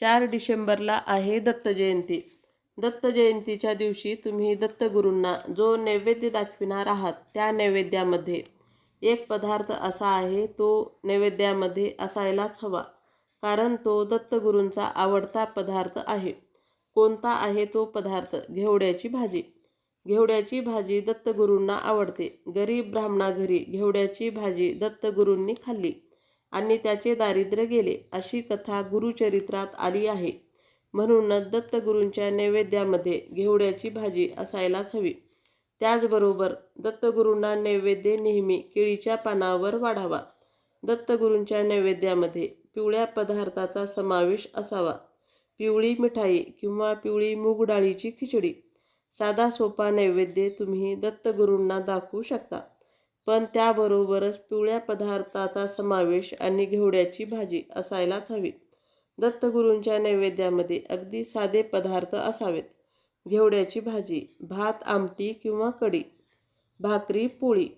4 डिसेंबरला आहे दत्त जयंती। दत्त जयंतीच्या दिवशी तुम्ही दत्तगुरूंना जो नैवेद्य दाखविणार आहात त्या नैवेद्यामध्ये एक पदार्थ असा आहे तो नैवेद्यामध्ये असायलाच हवा, कारण तो दत्तगुरूंचा आवडता पदार्थ आहे। कोणता आहे तो पदार्थ? घेवड्याची भाजी। घेवड्याची भाजी दत्तगुरूंना आवडते। गरीब ब्राह्मणाघरी घेवड्याची भाजी दत्तगुरूंनी खाल्ली आणि त्याचे दारिद्र्य गेले, अशी कथा गुरुचरित्रात आली आहे। म्हणूनच दत्तगुरूंच्या नैवेद्यामध्ये घेवड्याची भाजी असायलाच हवी। त्याचबरोबर दत्तगुरूंना नैवेद्य नेहमी केळीच्या पानावर वाढावा। दत्तगुरूंच्या नैवेद्यामध्ये पिवळ्या पदार्थाचा समावेश असावा। पिवळी मिठाई किंवा पिवळी मूग डाळीची खिचडी। साधा सोपा नैवेद्य तुम्ही दत्तगुरूंना दाखवू शकता, पण त्याबरोबरच पिवळ्या पदार्थाचा समावेश आणि घेवड्याची भाजी असायलाच हवी। दत्तगुरूंच्या नैवेद्यामध्ये अगदी साधे पदार्थ असावेत। घेवड्याची भाजी, भात आमटी किंवा कढी, भाकरी पोळी।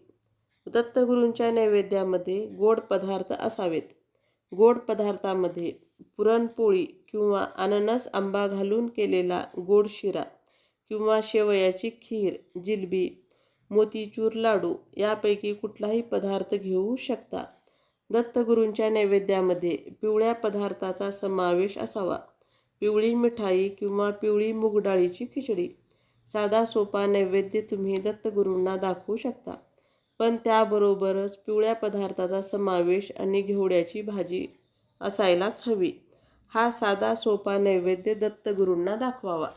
दत्तगुरूंच्या नैवेद्यामध्ये गोड पदार्थ असावेत। गोड पदार्थामध्ये पुरणपोळी किंवा अननस आंबा घालून केलेला गोड शिरा किंवा शेवयाची खीर, जिलबी, मोतीचूर लाडू यापैकी कुठलाही पदार्थ घेऊ शकता। दत्तगुरूंच्या नैवेद्यामध्ये पिवळ्या पदार्थाचा समावेश असावा। पिवळी मिठाई किंवा पिवळी मूग डाळीची खिचडी। साधा सोपा नैवेद्य तुम्ही दत्तगुरूंना दाखवू शकता, पण त्याबरोबरच पिवळ्या पदार्थाचा समावेश आणि घेवड्याची भाजी असायलाच हवी। हा साधा सोपा नैवेद्य दत्तगुरूंना दाखवावा।